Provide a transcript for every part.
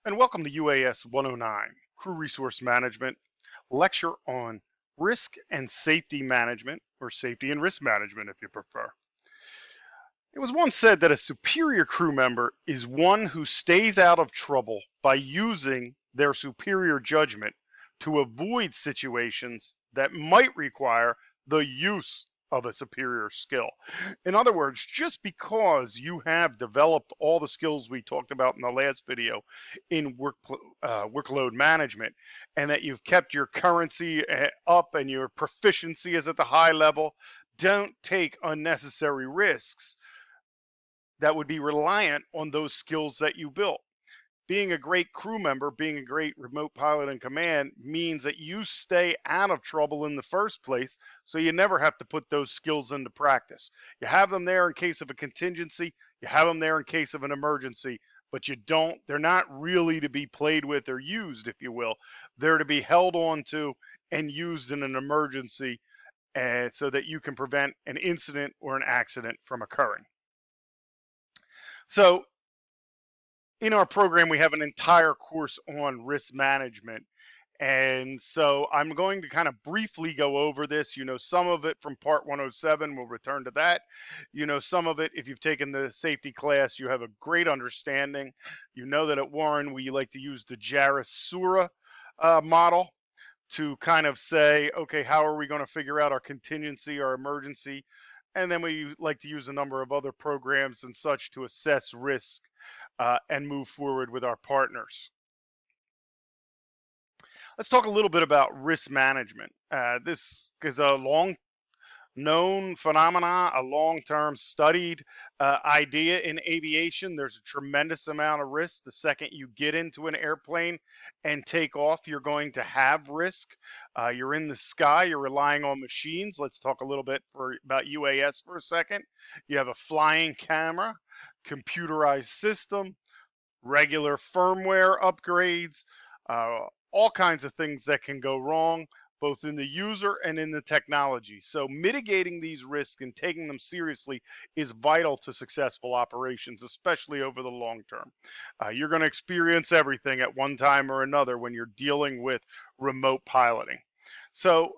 And welcome to UAS 109, Crew Resource Management, lecture on risk and safety management, or safety and risk management if you prefer. It was once said that a superior crew member is one who stays out of trouble by using their superior judgment to avoid situations that might require the use of a superior skill. In other words, just because you have developed all the skills we talked about in the last video in workload management, and that you've kept your currency up and your proficiency is at the high level, don't take unnecessary risks that would be reliant on those skills that you built. Being a great crew member, being a great remote pilot in command means that you stay out of trouble in the first place, so you never have to put those skills into practice. You have them there in case of a contingency, you have them there in case of an emergency, but they're not really to be played with or used, if you will. They're to be held on to and used in an emergency, so that you can prevent an incident or an accident from occurring. So in our program, we have an entire course on risk management. And so I'm going to kind of briefly go over this. You know, some of it from part 107, we'll return to that. You know, some of it, if you've taken the safety class, you have a great understanding. You know that at Warren, we like to use the Jaris-Sura model to kind of say, okay, how are we going to figure out our contingency, our emergency? And then we like to use a number of other programs and such to assess risk and move forward with our partners. Let's talk a little bit about risk management. This is a long known phenomena, a long-term studied idea in aviation. There's a tremendous amount of risk. The second you get into an airplane and take off, you're going to have risk. You're in the sky, you're relying on machines. Let's talk a little bit about UAS for a second. You have a flying camera, computerized system, regular firmware upgrades, all kinds of things that can go wrong, both in the user and in the technology. So mitigating these risks and taking them seriously is vital to successful operations, especially over the long term. You're going to experience everything at one time or another when you're dealing with remote piloting. So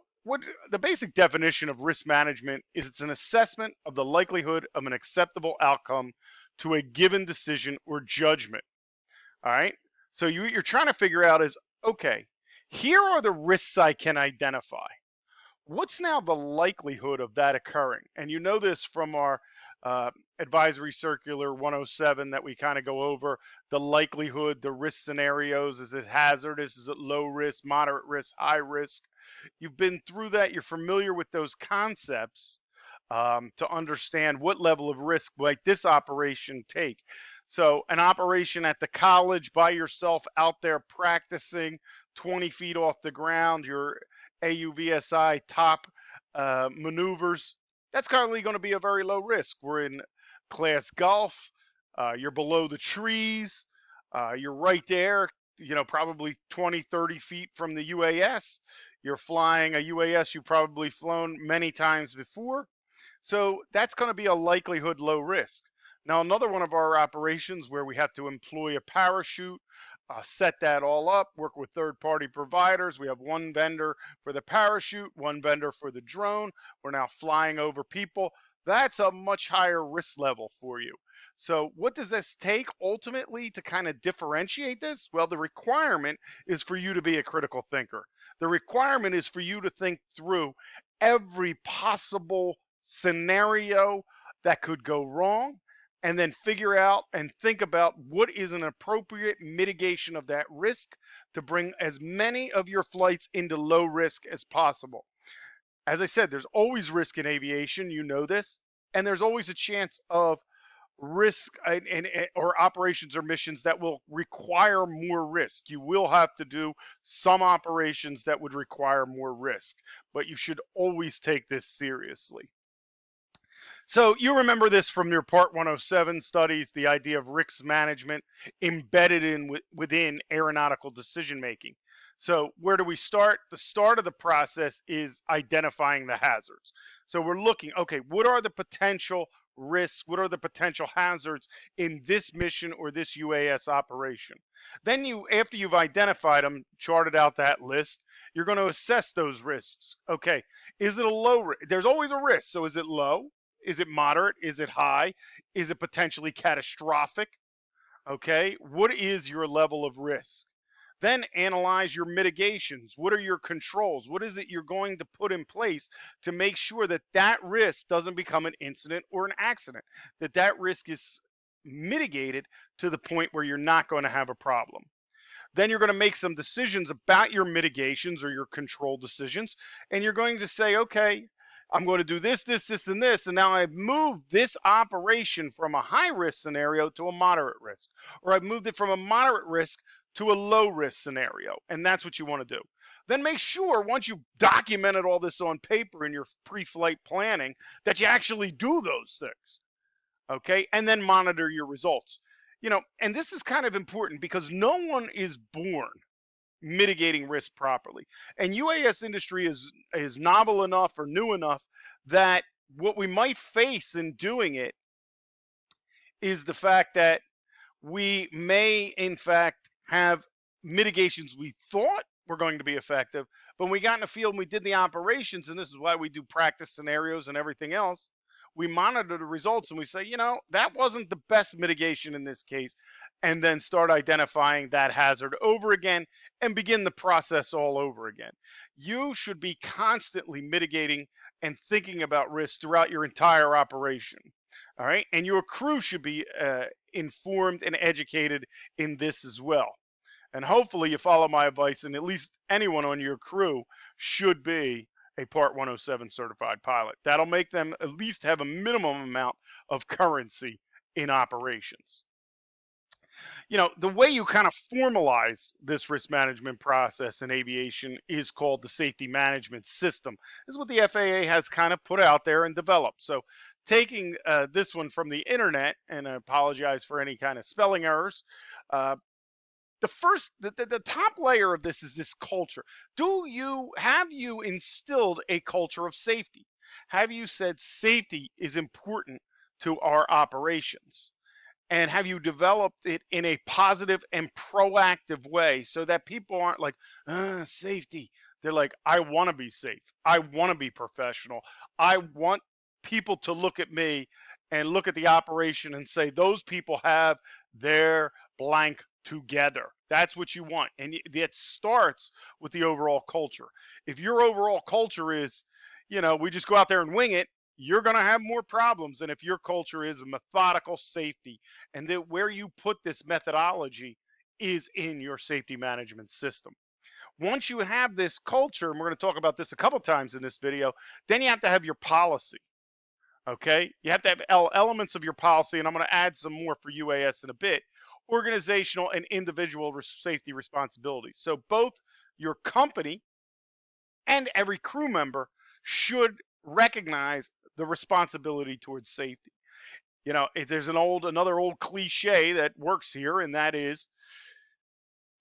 the basic definition of risk management is it's an assessment of the likelihood of an acceptable outcome to a given decision or judgment. All right. So you're trying to figure out is, okay, here are the risks I can identify. What's now the likelihood of that occurring? And you know this from our advisory circular 107 that we kind of go over the likelihood, the risk scenarios. Is it hazardous? Is it low risk, moderate risk, high risk? You've been through that. You're familiar with those concepts to understand what level of risk might this operation take. So an operation at the college by yourself out there practicing 20 feet off the ground, your AUVSI top maneuvers, that's currently going to be a very low risk. We're in class golf, you're below the trees, you're right there, you know, probably 20, 30 feet from the UAS. You're flying a UAS you've probably flown many times before. So that's going to be a likelihood low risk. Now, another one of our operations where we have to employ a parachute, set that all up, work with third-party providers. We have one vendor for the parachute, one vendor for the drone. We're now flying over people. That's a much higher risk level for you. So what does this take ultimately to kind of differentiate this? Well, the requirement is for you to be a critical thinker. The requirement is for you to think through every possible scenario that could go wrong, and then figure out and think about what is an appropriate mitigation of that risk to bring as many of your flights into low risk as possible. As I said, there's always risk in aviation, you know this, and there's always a chance of risk or operations or missions that will require more risk. You will have to do some operations that would require more risk, but you should always take this seriously. So you remember this from your Part 107 studies, the idea of risk management embedded within aeronautical decision making. So where do we start? The start of the process is identifying the hazards. So we're looking, okay, what are the potential risks? What are the potential hazards in this mission or this UAS operation? Then after you've identified them, charted out that list, you're going to assess those risks. Okay, is it a low risk? There's always a risk. So is it low? Is it moderate? Is it high? Is it potentially catastrophic? Okay, what is your level of risk? Then analyze your mitigations. What are your controls? What is it you're going to put in place to make sure that that risk doesn't become an incident or an accident, that that risk is mitigated to the point where you're not going to have a problem. Then you're going to make some decisions about your mitigations or your control decisions, and you're going to say, okay, I'm going to do this, this, this, and this, and now I've moved this operation from a high risk scenario to a moderate risk, or I've moved it from a moderate risk to a low risk scenario, and that's what you want to do. Then make sure once you've documented all this on paper in your pre-flight planning that you actually do those things, okay? And then monitor your results. And this is kind of important because no one is born mitigating risk properly. And UAS industry is novel enough or new enough that what we might face in doing it is the fact that we may, in fact, have mitigations we thought were going to be effective, but when we got in the field and we did the operations, and this is why we do practice scenarios and everything else, we monitor the results and we say, that wasn't the best mitigation in this case, and then start identifying that hazard over again and begin the process all over again. You should be constantly mitigating and thinking about risk throughout your entire operation. All right. And your crew should be informed and educated in this as well. And hopefully you follow my advice, and at least anyone on your crew should be a Part 107 certified pilot. That'll make them at least have a minimum amount of currency in operations. The way you kind of formalize this risk management process in aviation is called the safety management system. This is what the FAA has kind of put out there and developed. So taking this one from the internet, and I apologize for any kind of spelling errors, the top layer of this is this culture. Have you instilled a culture of safety? Have you said safety is important to our operations? And have you developed it in a positive and proactive way so that people aren't like, safety? They're like, I want to be safe. I want to be professional. I want people to look at me and look at the operation and say, those people have their blank together. That's what you want. And that starts with the overall culture. If your overall culture is, we just go out there and wing it, you're going to have more problems than if your culture is a methodical safety, and that where you put this methodology is in your safety management system. Once you have this culture, and we're going to talk about this a couple times in this video, then you have to have your policy. Okay, you have to have elements of your policy, and I'm going to add some more for UAS in a bit. Organizational and individual safety responsibilities. So both your company and every crew member should recognize the responsibility towards safety. There's another old cliche that works here, and that is,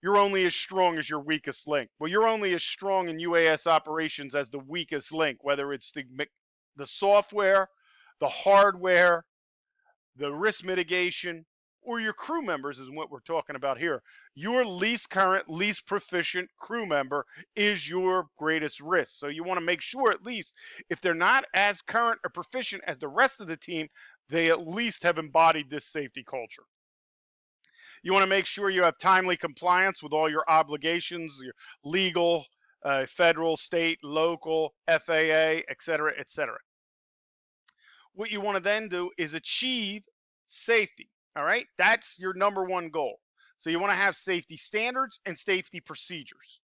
you're only as strong as your weakest link. Well, you're only as strong in UAS operations as the weakest link, whether it's the software, the hardware, the risk mitigation, or your crew members is what we're talking about here. Your least current, least proficient crew member is your greatest risk. So you want to make sure, at least if they're not as current or proficient as the rest of the team, they at least have embodied this safety culture. You want to make sure you have timely compliance with all your obligations, your legal, federal, state, local, FAA, et cetera, et cetera. What you want to then do is achieve safety. All right, that's your number one goal. So you want to have safety standards and safety procedures.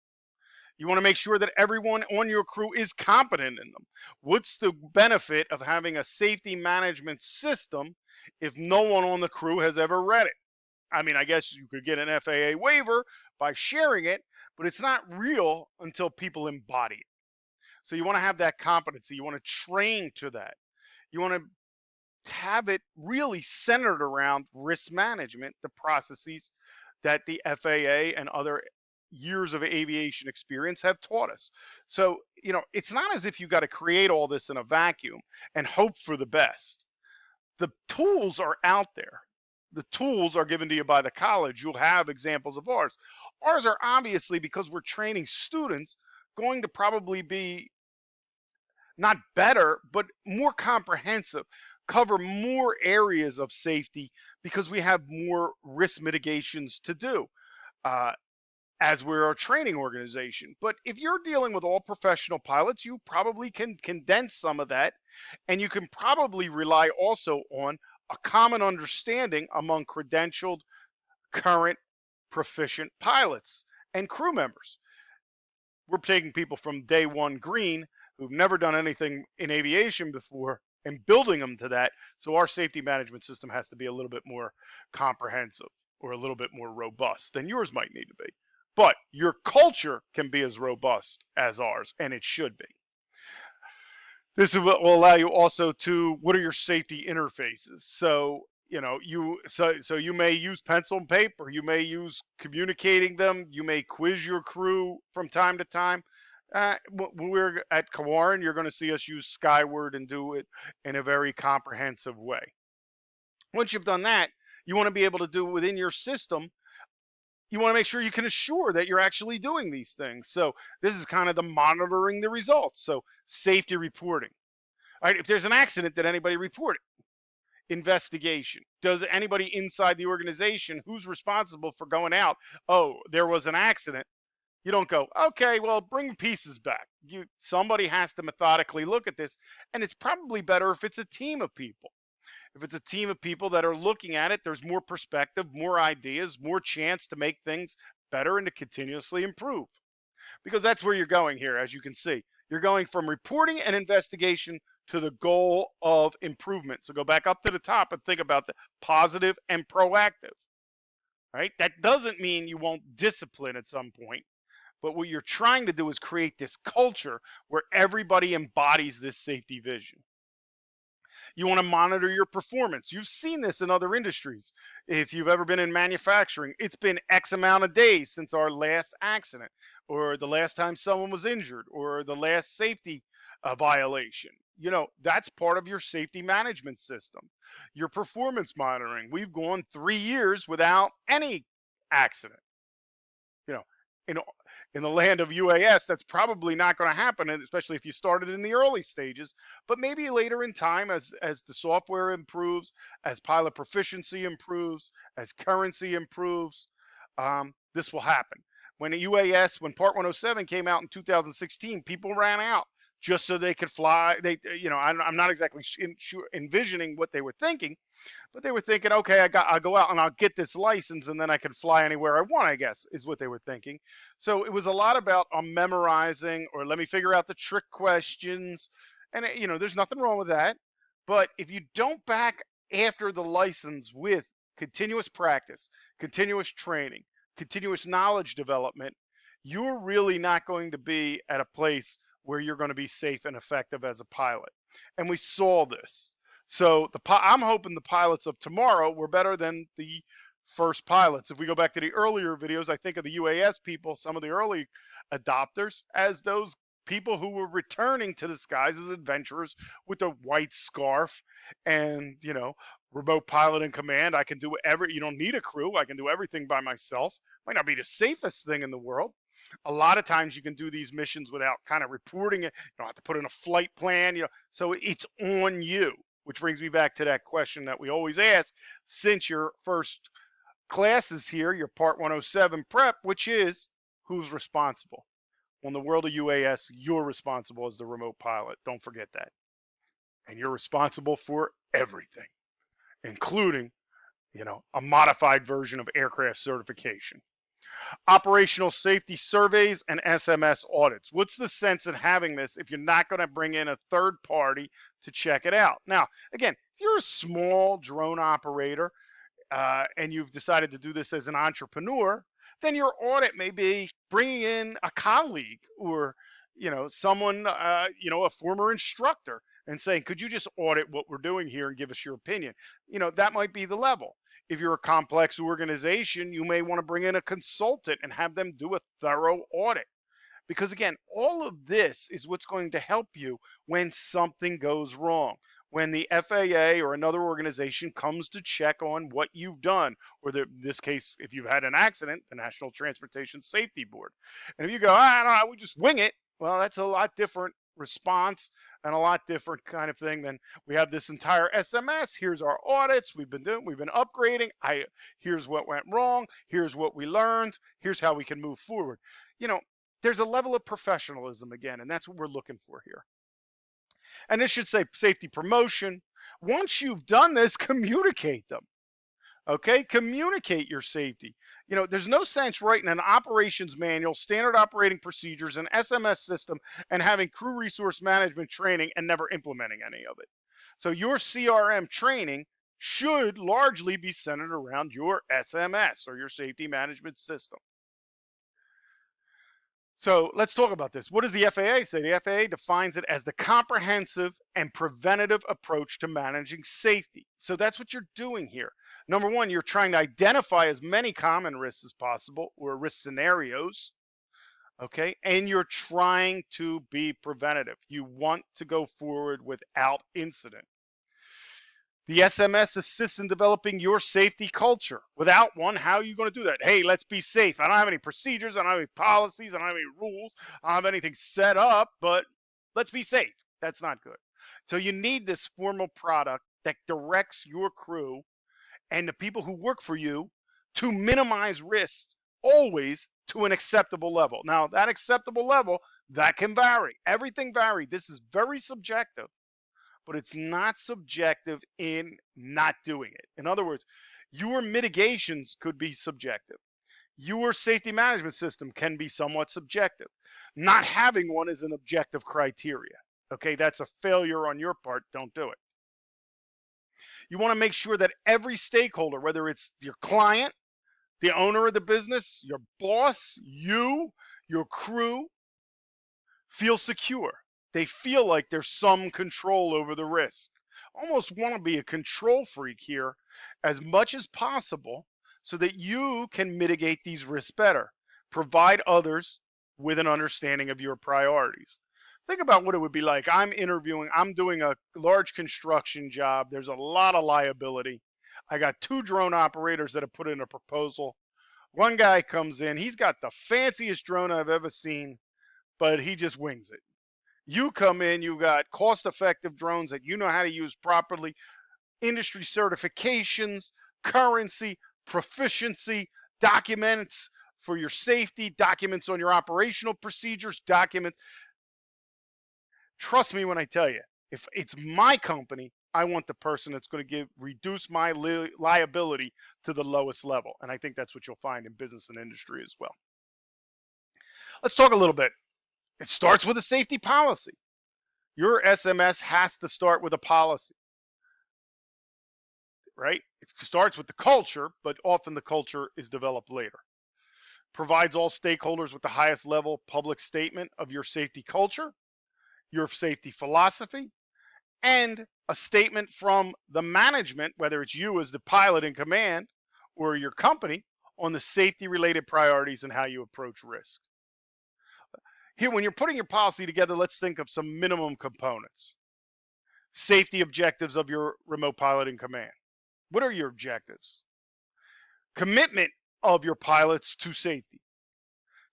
You want to make sure that everyone on your crew is competent in them. What's the benefit of having a safety management system if no one on the crew has ever read it? I mean, I guess you could get an FAA waiver by sharing it, but it's not real until people embody it. So you want to have that competency. You want to train to that. You want to have it really centered around risk management, the processes that the FAA and other years of aviation experience have taught us. So, it's not as if you got to create all this in a vacuum and hope for the best. The tools are out there. The tools are given to you by the college. You'll have examples of ours. Ours are obviously, because we're training students, going to probably be not better, but more comprehensive, cover more areas of safety because we have more risk mitigations to do. Uh, as we're a training organization. But if you're dealing with all professional pilots, you probably can condense some of that, and you can probably rely also on a common understanding among credentialed, current, proficient pilots and crew members. We're taking people from day one green who've never done anything in aviation before and building them to that. So our safety management system has to be a little bit more comprehensive or a little bit more robust than yours might need to be. But your culture can be as robust as ours, and it should be. This will allow you also to, what are your safety interfaces? So, you may use pencil and paper, you may use communicating them, you may quiz your crew from time to time. When we're at Warren, you're going to see us use Skyward and do it in a very comprehensive way. Once you've done that, you want to be able to do within your system. You want to make sure you can assure that you're actually doing these things. So this is kind of the monitoring the results. So safety reporting. All right, if there's an accident, did anybody report it? Investigation. Does anybody inside the organization, who's responsible for going out? Oh, there was an accident. You don't go, okay, well, bring pieces back. Somebody has to methodically look at this, and it's probably better if it's a team of people. If it's a team of people that are looking at it, there's more perspective, more ideas, more chance to make things better and to continuously improve. Because that's where you're going here, as you can see. You're going from reporting and investigation to the goal of improvement. So go back up to the top and think about the positive and proactive. Right? That doesn't mean you won't discipline at some point. But what you're trying to do is create this culture where everybody embodies this safety vision. You want to monitor your performance. You've seen this in other industries. If you've ever been in manufacturing, it's been X amount of days since our last accident, or the last time someone was injured, or the last safety violation. That's part of your safety management system. Your performance monitoring. We've gone 3 years without any accident. In the land of UAS, that's probably not going to happen, especially if you started in the early stages. But maybe later in time, as the software improves, as pilot proficiency improves, as currency improves, this will happen. When Part 107 came out in 2016, people ran out just so they could fly. I'm not exactly envisioning what they were thinking, but they were thinking, okay, I'll go out and I'll get this license and then I can fly anywhere I want, I guess, is what they were thinking. So it was a lot about memorizing, or let me figure out the trick questions. And, there's nothing wrong with that. But if you don't back after the license with continuous practice, continuous training, continuous knowledge development, you're really not going to be at a place where you're going to be safe and effective as a pilot. And we saw this. So I'm hoping the pilots of tomorrow were better than the first pilots. If we go back to the earlier videos, I think of the UAS people, some of the early adopters, as those people who were returning to the skies as adventurers with a white scarf and, remote pilot in command. I can do you don't need a crew. I can do everything by myself. Might not be the safest thing in the world. A lot of times you can do these missions without kind of reporting it. You don't have to put in a flight plan, so it's on you. Which brings me back to that question that we always ask since your first class is here, your Part 107 prep, which is who's responsible? Well, in the world of UAS, you're responsible as the remote pilot. Don't forget that. And you're responsible for everything, including, a modified version of aircraft certification. Operational safety surveys and SMS audits. What's the sense in having this if you're not going to bring in a third party to check it out? Now, again, if you're a small drone operator and you've decided to do this as an entrepreneur, then your audit may be bringing in a colleague or someone, a former instructor, and saying, could you just audit what we're doing here and give us your opinion? That might be the level. If you're a complex organization, you may want to bring in a consultant and have them do a thorough audit. Because again, all of this is what's going to help you when something goes wrong. When the FAA or another organization comes to check on what you've done, or in this case, if you've had an accident, the National Transportation Safety Board. And if you go, I don't know, we just wing it, well, that's a lot different response and a lot different kind of thing than we have this entire SMS. Here's our audits. We've been upgrading. Here's what went wrong. Here's what we learned. Here's how we can move forward. There's a level of professionalism again, and that's what we're looking for here. And this should say safety promotion. Once you've done this, communicate them. Okay, communicate your safety. There's no sense writing an operations manual, standard operating procedures, an SMS system, and having crew resource management training and never implementing any of it. So your CRM training should largely be centered around your SMS or your safety management system. So let's talk about this. What does the FAA say? The FAA defines it as the comprehensive and preventative approach to managing safety. So that's what you're doing here. Number one, you're trying to identify as many common risks as possible or risk scenarios, okay? And you're trying to be preventative. You want to go forward without incident. The SMS assists in developing your safety culture. Without one, how are you going to do that? Hey, let's be safe. I don't have any procedures. I don't have any policies. I don't have any rules. I don't have anything set up, but let's be safe. That's not good. So you need this formal product that directs your crew and the people who work for you to minimize risks always to an acceptable level. Now, that acceptable level, that can vary. Everything varies. This is very subjective. But it's not subjective in not doing it. In other words, your mitigations could be subjective. Your safety management system can be somewhat subjective. Not having one is an objective criteria. Okay, that's a failure on your part. Don't do it. You want to make sure that every stakeholder, whether it's your client, the owner of the business, your boss, you, your crew, feel secure. They feel like there's some control over the risk. Almost want to be a control freak here as much as possible so that you can mitigate these risks better. Provide others with an understanding of your priorities. Think about what it would be like. I'm doing a large construction job. There's a lot of liability. I got 2 drone operators that have put in a proposal. One guy comes in, he's got the fanciest drone I've ever seen, but he just wings it. You come in, you've got cost-effective drones that you know how to use properly, industry certifications, currency, proficiency, documents for your safety, documents on your operational procedures, documents. Trust me when I tell you, if it's my company, I want the person that's going to reduce my liability to the lowest level. And I think that's what you'll find in business and industry as well. Let's talk a little bit. It starts with a safety policy. Your SMS has to start with a policy, right? It starts with the culture, but often the culture is developed later. Provides all stakeholders with the highest level public statement of your safety culture, your safety philosophy, and a statement from the management, whether it's you as the pilot in command or your company, on the safety-related priorities and how you approach risk. Here, when you're putting your policy together, let's think of some minimum components. Safety objectives of your remote piloting command. What are your objectives? Commitment of your pilots to safety.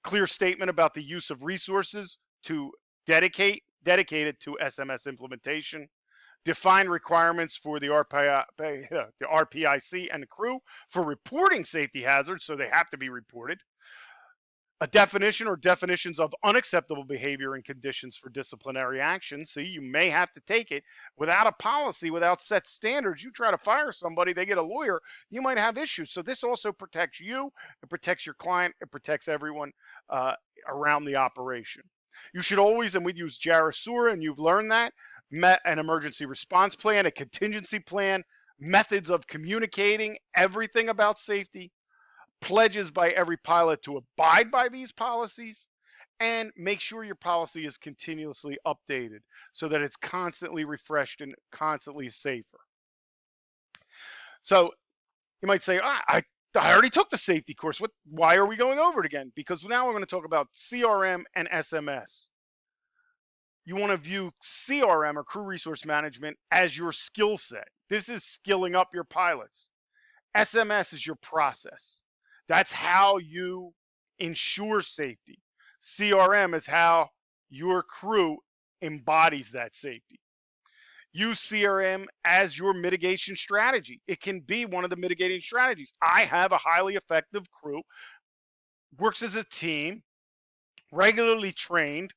Clear statement about the use of resources to dedicated to SMS implementation. Define requirements for the RPIC and the crew for reporting safety hazards, so they have to be reported. A definition or definitions of unacceptable behavior and conditions for disciplinary action. See, you may have to take it without a policy, without set standards. You try to fire somebody, they get a lawyer, you might have issues. So this also protects you, it protects your client, it protects everyone around the operation. You should always, and we use Jarasura, and you've learned that, an emergency response plan, a contingency plan, methods of communicating everything about safety, pledges by every pilot to abide by these policies, And make sure your policy is continuously updated so that it's constantly refreshed and constantly safer. So you might say, I already took the safety course. Why are we going over it again? Because now we're going to talk about CRM and SMS. You want to view CRM, or crew resource management, as your skill set. This is skilling up your pilots. SMS is your process. That's how you ensure safety. CRM is how your crew embodies that safety. Use CRM as your mitigation strategy. It can be one of the mitigating strategies. I have a highly effective crew, works as a team, regularly trained.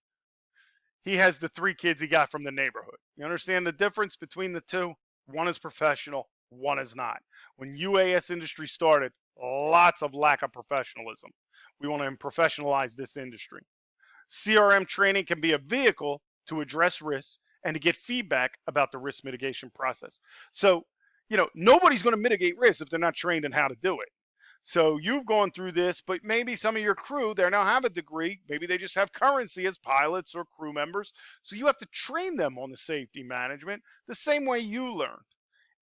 He has the 3 kids he got from the neighborhood. You understand the difference between the two? One is professional, one is not. When UAS industry started, lots of lack of professionalism. We want to professionalize this industry. CRM training can be a vehicle to address risks and to get feedback about the risk mitigation process. So, nobody's going to mitigate risk if they're not trained in how to do it. So you've gone through this, but maybe some of your crew, they now have a degree. Maybe they just have currency as pilots or crew members. So you have to train them on the safety management the same way you learned.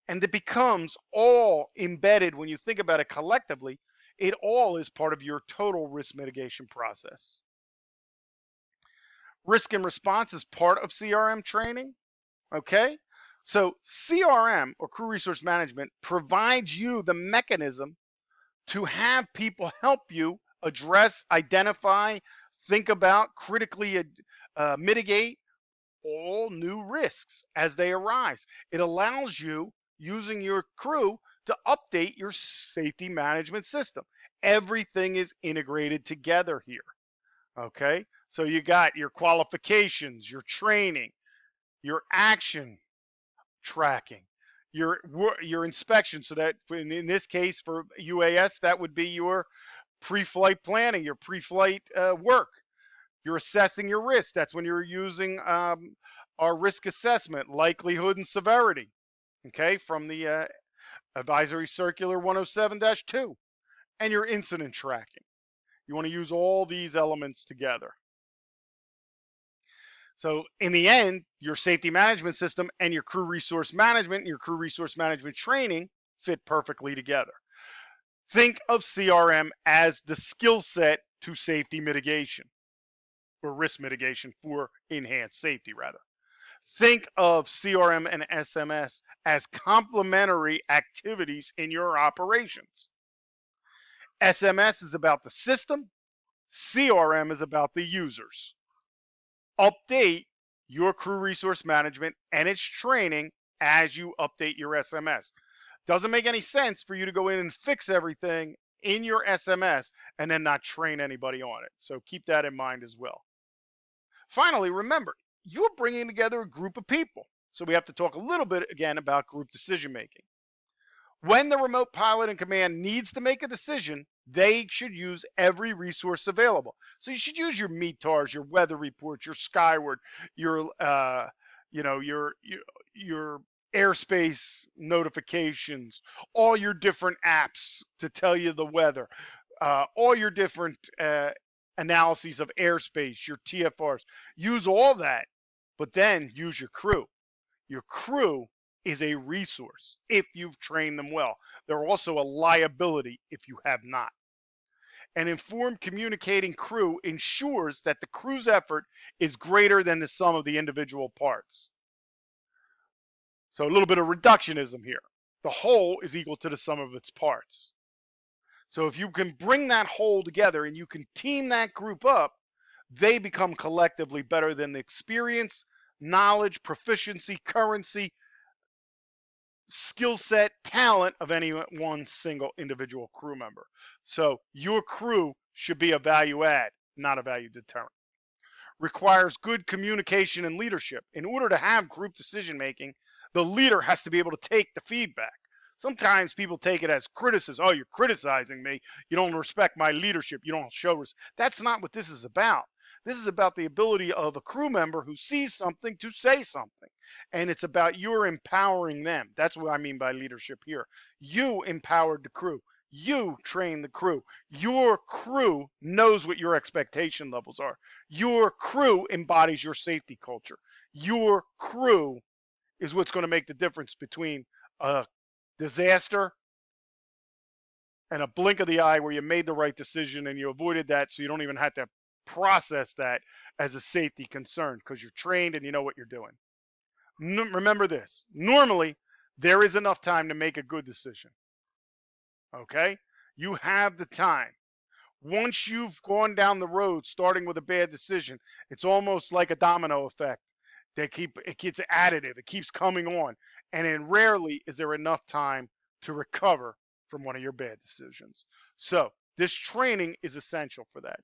And it becomes all embedded when you think about it collectively. It all is part of your total risk mitigation process. Risk and response is part of CRM training. Okay? So CRM, or crew resource management, provides you the mechanism to have people help you address, identify, think about, critically mitigate all new risks as they arise. It allows you, using your crew, to update your safety management system. Everything is integrated together here. Okay? So you got your qualifications, your training, your action tracking, your inspection. So that in this case for UAS, that would be your pre-flight planning, your pre-flight work. You're assessing your risk. That's when you're using our risk assessment, likelihood and severity, okay, from the Advisory Circular 107-2, and your incident tracking. You want to use all these elements together. So in the end, your safety management system and your crew resource management and your crew resource management training fit perfectly together. Think of CRM as the skill set to safety mitigation, or risk mitigation for enhanced safety, rather. Think of CRM and SMS as complementary activities in your operations. SMS is about the system. CRM is about the users. Update your crew resource management and its training as you update your SMS. Doesn't make any sense for you to go in and fix everything in your SMS and then not train anybody on it. So keep that in mind as well. Finally, remember, you're bringing together a group of people. So we have to talk a little bit again about group decision making. When the remote pilot in command needs to make a decision, they should use every resource available. So you should use your METARs, your weather reports, your Skyward, your your airspace notifications, all your different apps to tell you the weather, all your different analyses of airspace, your TFRs. Use all that, but then use your crew. Your crew is a resource if you've trained them well. They're also a liability if you have not. An informed communicating crew ensures that the crew's effort is greater than the sum of the individual parts. So a little bit of reductionism here. The whole is equal to the sum of its parts. So if you can bring that whole together and you can team that group up, they become collectively better than the experience, knowledge, proficiency, currency, skill set, talent of any one single individual crew member. So your crew should be a value add, not a value deterrent. Requires good communication and leadership. In order to have group decision making, the leader has to be able to take the feedback. Sometimes people take it as criticism. Oh, you're criticizing me. You don't respect my leadership. You don't show respect. That's not what this is about. This is about the ability of a crew member who sees something to say something. And it's about your empowering them. That's what I mean by leadership here. You empowered the crew. You train the crew. Your crew knows what your expectation levels are. Your crew embodies your safety culture. Your crew is what's going to make the difference between a disaster and a blink of the eye where you made the right decision and you avoided that so you don't even have to process that as a safety concern because you're trained and you know what you're doing. Remember this. Normally, there is enough time to make a good decision. Okay? You have the time. Once you've gone down the road starting with a bad decision, it's almost like a domino effect. It gets additive. It keeps coming on. And then rarely is there enough time to recover from one of your bad decisions. So this training is essential for that.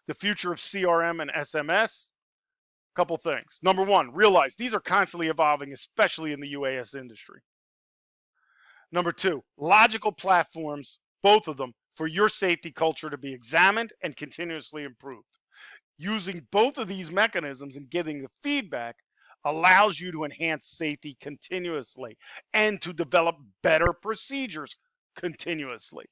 The future of CRM and SMS, a couple things. Number one, realize these are constantly evolving, especially in the UAS industry. Number two, logical platforms, both of them, for your safety culture to be examined and continuously improved. Using both of these mechanisms and getting the feedback allows you to enhance safety continuously and to develop better procedures continuously.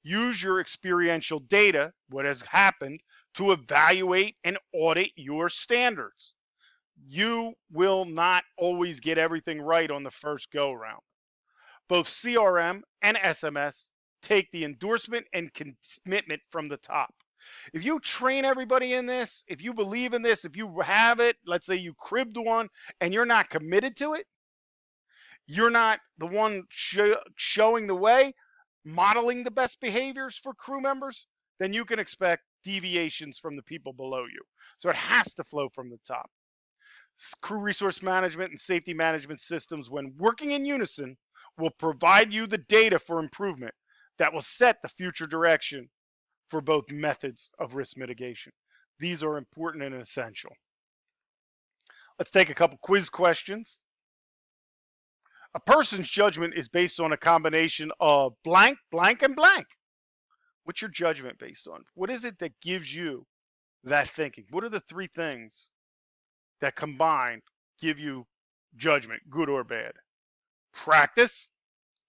Use your experiential data, what has happened, to evaluate and audit your standards. You will not always get everything right on the first go round. Both CRM and SMS take the endorsement and commitment from the top. If you train everybody in this, if you believe in this, if you have it, let's say you cribbed one and you're not committed to it, you're not the one showing the way, modeling the best behaviors for crew members, then you can expect deviations from the people below you. So it has to flow from the top. Crew resource management and safety management systems, when working in unison, will provide you the data for improvement that will set the future direction for both methods of risk mitigation. These are important and essential. Let's take a couple quiz questions. A person's judgment is based on a combination of blank, blank, and blank. What's your judgment based on? What is it that gives you that thinking? What are the three things that combined give you judgment, good or bad? Practice,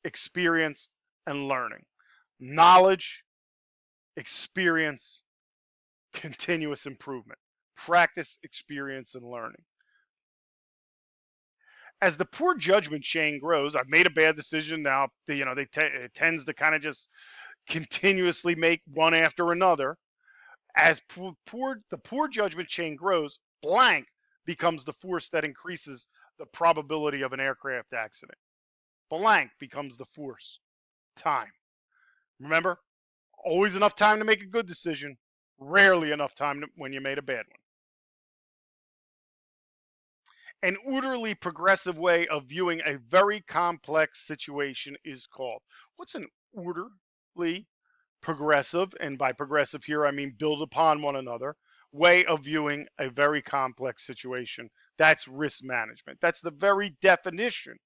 experience, and learning. Knowledge, experience, continuous improvement. Practice, experience, and learning. As the poor judgment chain grows, I've made a bad decision now. It tends to kind of just continuously make one after another. As the poor judgment chain grows, blank becomes the force that increases the probability of an aircraft accident. Blank becomes the force. Time. Remember, always enough time to make a good decision, rarely enough time when you made a bad one. An orderly progressive way of viewing a very complex situation is called. What's an orderly progressive, and by progressive here I mean build upon one another, way of viewing a very complex situation? That's risk management. That's the very definition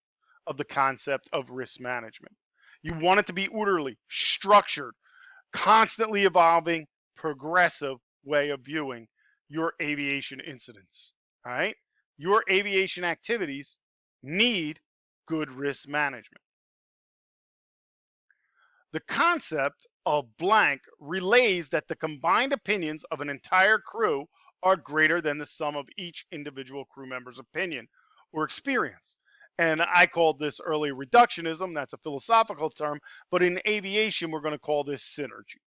of the concept of risk management. You want it to be orderly, structured, constantly evolving, progressive way of viewing your aviation incidents. All right? Your aviation activities need good risk management. The concept of blank relays that the combined opinions of an entire crew are greater than the sum of each individual crew member's opinion or experience. And I called this early reductionism. That's a philosophical term. But in aviation, we're going to call this synergy.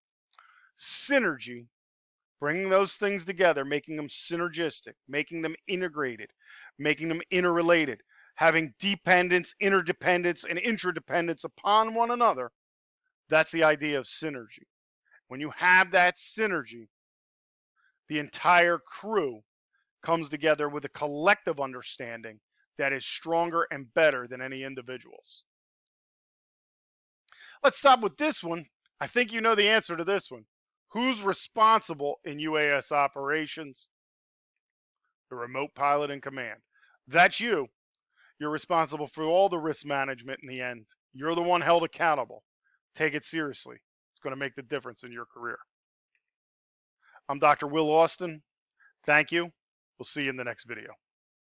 Synergy, bringing those things together, making them synergistic, making them integrated, making them interrelated, having dependence, interdependence, and intradependence upon one another. That's the idea of synergy. When you have that synergy, the entire crew comes together with a collective understanding that is stronger and better than any individuals. Let's stop with this one. I think you know the answer to this one. Who's responsible in UAS operations? The remote pilot in command. That's you. You're responsible for all the risk management in the end. You're the one held accountable. Take it seriously. It's going to make the difference in your career. I'm Dr. Will Austin. Thank you. We'll see you in the next video.